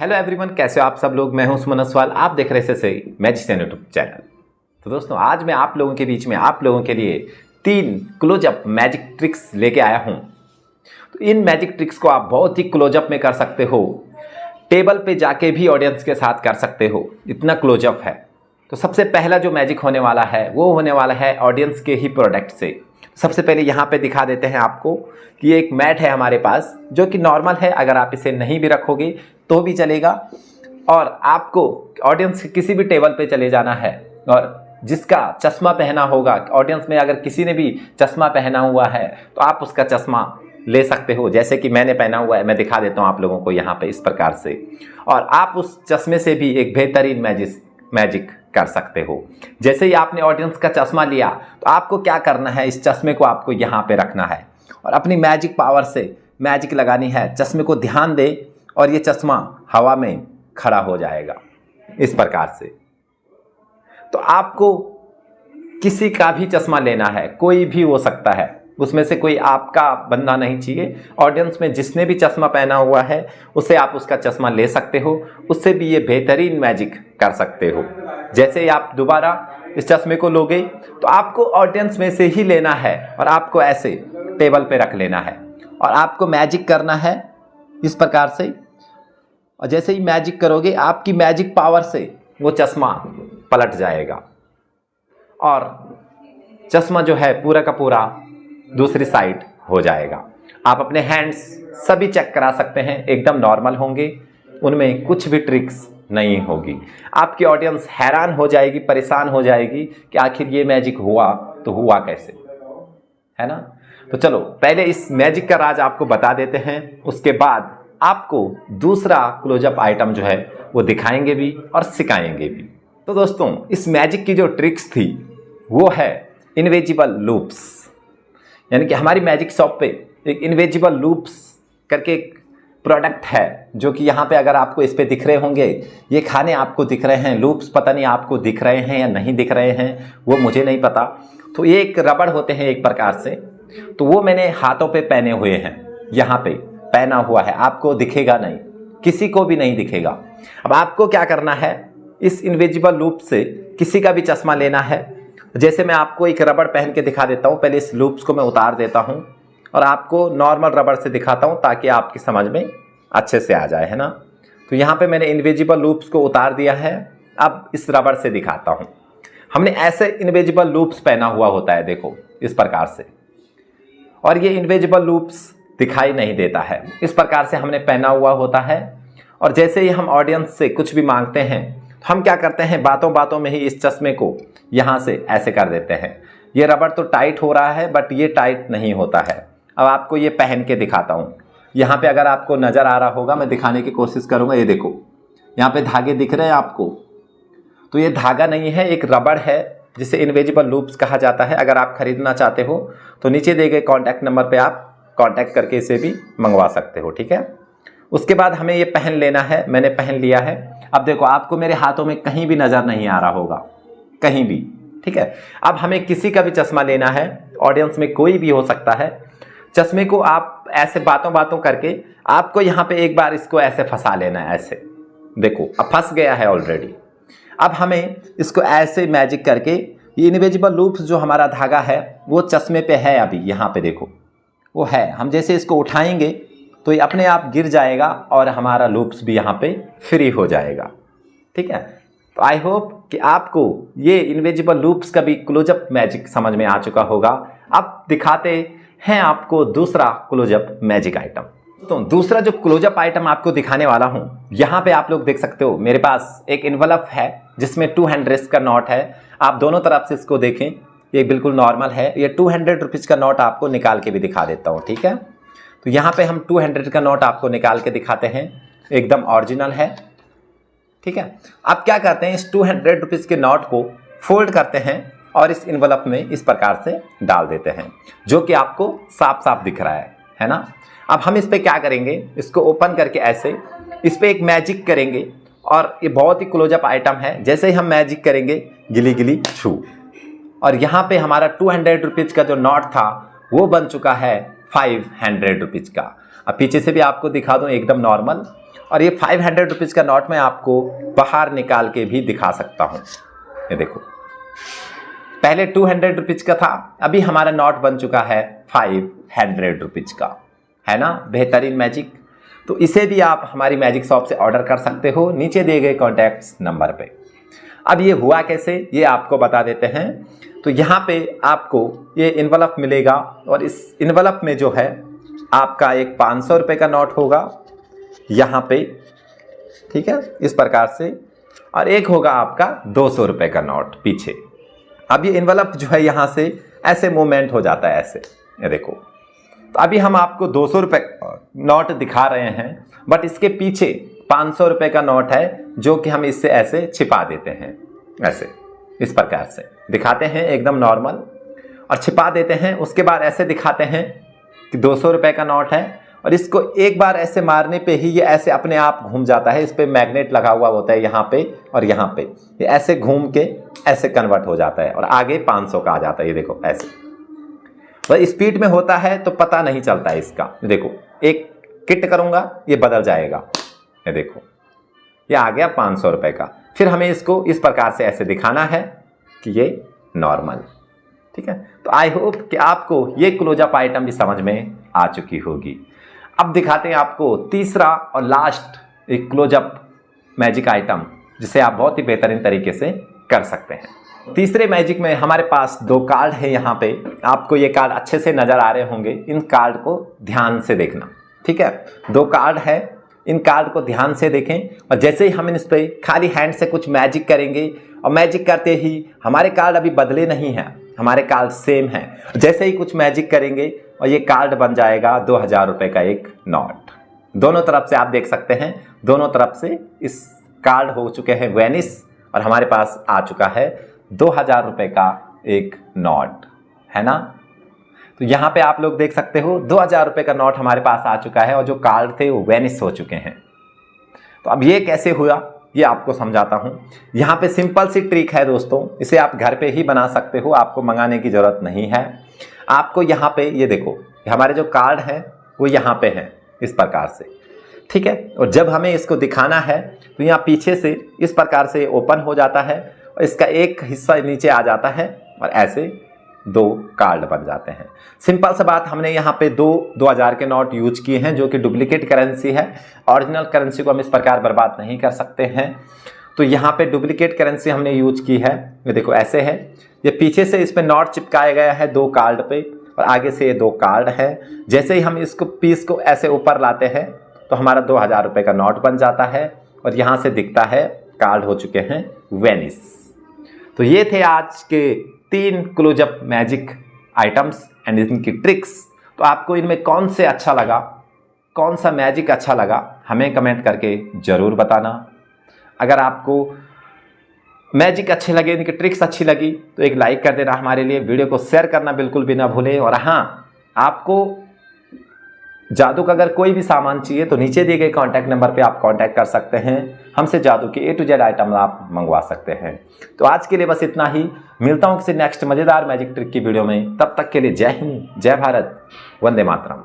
Hello everyone, कैसे हो आप सब लोग। मैं हूं सुमन असवाल, आप देख रहे से मैजिशियन यूट्यूब चैनल। तो दोस्तों, आज मैं आप लोगों के बीच में आप लोगों के लिए 3 क्लोजअप मैजिक ट्रिक्स लेके आया हूं। तो इन मैजिक ट्रिक्स को आप बहुत ही क्लोजअप में कर सकते हो, टेबल पे जाके भी ऑडियंस के साथ कर सकते हो, इतना क्लोजअप है। तो सबसे पहला जो मैजिक होने वाला है वो होने वाला है ऑडियंस के ही प्रोडक्ट से। सबसे पहले यहाँ पे दिखा देते हैं आपको कि ये एक मैट है हमारे पास, जो कि नॉर्मल है। अगर आप इसे नहीं भी रखोगे तो भी चलेगा, और आपको ऑडियंस के किसी भी टेबल पे चले जाना है और जिसका चश्मा पहना होगा, ऑडियंस में अगर किसी ने भी चश्मा पहना हुआ है तो आप उसका चश्मा ले सकते हो। जैसे कि मैंने पहना हुआ है, मैं दिखा देता हूँ आप लोगों को यहाँ पे इस प्रकार से, और आप उस चश्मे से भी एक बेहतरीन मैजिक कर सकते हो। जैसे ही आपने ऑडियंस का चश्मा लिया तो आपको क्या करना है, इस चश्मे को आपको यहाँ पे रखना है और अपनी मैजिक पावर से मैजिक लगानी है। चश्मे को ध्यान दे और ये चश्मा हवा में खड़ा हो जाएगा इस प्रकार से। तो आपको किसी का भी चश्मा लेना है, कोई भी हो सकता है, उसमें से कोई आपका बंदा नहीं चाहिए। ऑडियंस में जिसने भी चश्मा पहना हुआ है उसे आप उसका चश्मा ले सकते हो, उससे भी ये बेहतरीन मैजिक कर सकते हो। जैसे ही आप दोबारा इस चश्मे को लोगे तो आपको ऑडियंस में से ही लेना है और आपको ऐसे टेबल पे रख लेना है और आपको मैजिक करना है इस प्रकार से। और जैसे ही मैजिक करोगे, आपकी मैजिक पावर से वो चश्मा पलट जाएगा और चश्मा जो है पूरा का पूरा दूसरी साइड हो जाएगा। आप अपने हैंड्स सभी चेक करा सकते हैं, एकदम नॉर्मल होंगे, उनमें कुछ भी ट्रिक्स नहीं होगी। आपकी ऑडियंस हैरान हो जाएगी, परेशान हो जाएगी कि आखिर ये मैजिक हुआ तो हुआ कैसे, है ना। तो चलो पहले इस मैजिक का राज आपको बता देते हैं, उसके बाद आपको दूसरा क्लोजअप आइटम जो है वो दिखाएंगे भी और सिखाएंगे भी। तो दोस्तों, इस मैजिक की जो ट्रिक्स थी वो है इनविजिबल लूप्स। यानी कि हमारी मैजिक शॉप पे एक इनविजिबल लूप्स करके एक प्रोडक्ट है, जो कि यहाँ पे अगर आपको इस पे दिख रहे होंगे, ये खाने आपको दिख रहे हैं, लूप्स पता नहीं आपको दिख रहे हैं या नहीं दिख रहे हैं, वो मुझे नहीं पता। तो ये एक रबड़ होते हैं एक प्रकार से, तो वो मैंने हाथों पे पहने हुए हैं, यहाँ पे पहना हुआ है, आपको दिखेगा नहीं, किसी को भी नहीं दिखेगा। अब आपको क्या करना है, इस इनविजिबल लूप से किसी का भी चश्मा लेना है। जैसे मैं आपको एक रबड़ पहन के दिखा देता हूँ, पहले इस लूप्स को मैं उतार देता हूँ और आपको नॉर्मल रबड़ से दिखाता हूँ ताकि आपकी समझ में अच्छे से आ जाए, है ना। तो यहाँ पे मैंने इनविजिबल लूप्स को उतार दिया है। अब इस रबड़ से दिखाता हूँ। हमने ऐसे इनविजिबल लूप्स पहना हुआ होता है, देखो इस प्रकार से, और ये इनविजिबल लूप्स दिखाई नहीं देता है, इस प्रकार से हमने पहना हुआ होता है। और जैसे ही हम ऑडियंस से कुछ भी मांगते हैं तो हम क्या करते हैं, बातों बातों में ही इस चश्मे को यहाँ से ऐसे कर देते हैं। ये रबड़ तो टाइट हो रहा है, बट ये टाइट नहीं होता है। अब आपको ये पहन के दिखाता हूँ। यहाँ पे अगर आपको नज़र आ रहा होगा, मैं दिखाने की कोशिश करूँगा। ये देखो, यहाँ पे धागे दिख रहे हैं आपको, तो ये धागा नहीं है, एक रबड़ है जिसे इनविजिबल लूप्स कहा जाता है। अगर आप खरीदना चाहते हो तो नीचे दिए गए कॉन्टैक्ट नंबर पे आप कॉन्टैक्ट करके इसे भी मंगवा सकते हो, ठीक है। उसके बाद हमें ये पहन लेना है, मैंने पहन लिया है। अब देखो, आपको मेरे हाथों में कहीं भी नज़र नहीं आ रहा होगा, कहीं भी, ठीक है। अब हमें किसी का भी चश्मा लेना है, ऑडियंस में कोई भी हो सकता है। चश्मे को आप ऐसे बातों बातों करके आपको यहाँ पे एक बार इसको ऐसे फंसा लेना है, ऐसे देखो अब फंस गया है ऑलरेडी। अब हमें इसको ऐसे मैजिक करके, ये इनविजिबल लूप्स जो हमारा धागा है वो चश्मे पे है, अभी यहाँ पे देखो वो है। हम जैसे इसको उठाएंगे तो ये अपने आप गिर जाएगा और हमारा लूप्स भी यहाँ पे फ्री हो जाएगा, ठीक है। तो आई होप कि आपको ये इनविजिबल लूप्स का भी क्लोजअप मैजिक समझ में आ चुका होगा। अब दिखाते हैं आपको दूसरा क्लोजअप मैजिक आइटम। तो दूसरा जो क्लोजअप आइटम आपको दिखाने वाला हूं, यहाँ पे आप लोग देख सकते हो मेरे पास एक एनवलप है जिसमें 200 का नोट है। आप दोनों तरफ से इसको देखें, ये बिल्कुल नॉर्मल है। ये 200 रुपीज़ का नोट आपको निकाल के भी दिखा देता हूँ, ठीक है। तो यहाँ पे हम 200 का नोट आपको निकाल के दिखाते हैं, एकदम ओरिजिनल है, ठीक है। आप क्या करते हैं, इस 200 रुपीज़ के नोट को फोल्ड करते हैं और इस इन्वेलप में इस प्रकार से डाल देते हैं, जो कि आपको साफ साफ दिख रहा है ना। अब हम इस पे क्या करेंगे, इसको ओपन करके ऐसे इस पे एक मैजिक करेंगे, और ये बहुत ही क्लोजअप आइटम है। जैसे ही हम मैजिक करेंगे, गिली गिली छू, और यहाँ पे हमारा 200 रुपीज़ का जो नोट था वो बन चुका है 500 रुपीज़ का। अब पीछे से भी आपको दिखा दूँ, एकदम नॉर्मल। और ये 500 रुपीज़ का नोट मैं आपको बाहर निकाल के भी दिखा सकता हूँ। ये देखो, पहले 200 रुपीज़ का था, अभी हमारा नोट बन चुका है 500 रुपीज़ का, है ना। बेहतरीन मैजिक। तो इसे भी आप हमारी मैजिक शॉप से ऑर्डर कर सकते हो नीचे दिए गए कॉन्टैक्ट नंबर पे। अब ये हुआ कैसे ये आपको बता देते हैं। तो यहाँ पे आपको ये इन्वलप मिलेगा और इस इन्वलप में जो है आपका एक 500 रुपये का नोट होगा यहाँ पे, ठीक है, इस प्रकार से, और एक होगा आपका 200 रुपये का नोट पीछे। अब ये इन्वलप जो है यहाँ से ऐसे मूवमेंट हो जाता है ऐसे, ये देखो। तो अभी हम आपको 200 रुपये नोट दिखा रहे हैं, बट इसके पीछे 500 रुपये का नोट है जो कि हम इससे ऐसे छिपा देते हैं, ऐसे इस प्रकार से दिखाते हैं एकदम नॉर्मल और छिपा देते हैं। उसके बाद ऐसे दिखाते हैं कि 200 रुपये का नोट है और इसको एक बार ऐसे मारने पे ही ये ऐसे अपने आप घूम जाता है। इस पर मैग्नेट लगा हुआ होता है यहाँ पे और यहाँ पे, ये ऐसे घूम के ऐसे कन्वर्ट हो जाता है और आगे 500 का आ जाता है। ये देखो ऐसे, तो स्पीड में होता है तो पता नहीं चलता है इसका। देखो एक किट करूँगा ये बदल जाएगा, ये देखो ये आ गया 500 रुपये का। फिर हमें इसको इस प्रकार से ऐसे दिखाना है कि ये नॉर्मल, ठीक है। तो आई होप कि आपको ये क्लोजअप आइटम भी समझ में आ चुकी होगी। अब दिखाते हैं आपको तीसरा और लास्ट एक क्लोजअप मैजिक आइटम जिसे आप बहुत ही बेहतरीन तरीके से कर सकते हैं। तीसरे मैजिक में हमारे पास 2 कार्ड है। यहाँ पे आपको ये कार्ड अच्छे से नज़र आ रहे होंगे, इन कार्ड को ध्यान से देखना, ठीक है। 2 कार्ड है, इन कार्ड को ध्यान से देखें और जैसे ही हम इन पर खाली हैंड से कुछ मैजिक करेंगे और मैजिक करते ही हमारे कार्ड अभी बदले नहीं हैं, हमारे कार्ड सेम हैं। जैसे ही कुछ मैजिक करेंगे और ये कार्ड बन जाएगा 2000 रुपये का एक नोट। दोनों तरफ से आप देख सकते हैं, दोनों तरफ से इस कार्ड हो चुके हैं वेनिस और हमारे पास आ चुका है 2000 रुपये का एक नोट, है ना। तो यहाँ पे आप लोग देख सकते हो 2000 रुपये का नोट हमारे पास आ चुका है और जो कार्ड थे वो वेनिस हो चुके हैं। तो अब ये कैसे हुआ ये आपको समझाता हूँ। यहाँ पे सिंपल सी ट्रिक है दोस्तों, इसे आप घर पे ही बना सकते हो, आपको मंगाने की ज़रूरत नहीं है। आपको यहाँ पे ये देखो, हमारे जो कार्ड हैं वो यहाँ पे हैं इस प्रकार से, ठीक है। और जब हमें इसको दिखाना है तो यहाँ पीछे से इस प्रकार से ओपन हो जाता है और इसका एक हिस्सा नीचे आ जाता है और ऐसे 2 कार्ड बन जाते हैं। सिंपल सा बात, हमने यहाँ पे 2000 के नोट यूज किए हैं जो कि डुप्लीकेट करेंसी है। ओरिजिनल करेंसी को हम इस प्रकार बर्बाद नहीं कर सकते हैं, तो यहाँ पे डुप्लीकेट करेंसी हमने यूज की है। ये देखो ऐसे है, ये पीछे से इस पे नोट चिपकाया गया है 2 कार्ड पे और आगे से ये 2 कार्ड है। जैसे ही हम इसको पीस को ऐसे ऊपर लाते हैं तो हमारा 2000 रुपये का नोट बन जाता है और यहाँ से दिखता है कार्ड हो चुके हैं वेनिस। तो ये थे आज के 3 क्लोजअप मैजिक आइटम्स एंड इनकी ट्रिक्स। तो आपको इनमें कौन से अच्छा लगा, कौन सा मैजिक अच्छा लगा, हमें कमेंट करके ज़रूर बताना। अगर आपको मैजिक अच्छे लगे, इनकी ट्रिक्स अच्छी लगी तो एक लाइक कर देना हमारे लिए, वीडियो को शेयर करना बिल्कुल भी ना भूलें। और हाँ, आपको जादू का अगर कोई भी सामान चाहिए तो नीचे दिए गए कॉन्टैक्ट नंबर पे आप कॉन्टैक्ट कर सकते हैं, हमसे जादू के A to Z आइटम आप मंगवा सकते हैं। तो आज के लिए बस इतना ही, मिलता हूँ किसी नेक्स्ट मज़ेदार मैजिक ट्रिक की वीडियो में। तब तक के लिए जय हिंद, जय भारत, वंदे मातरम।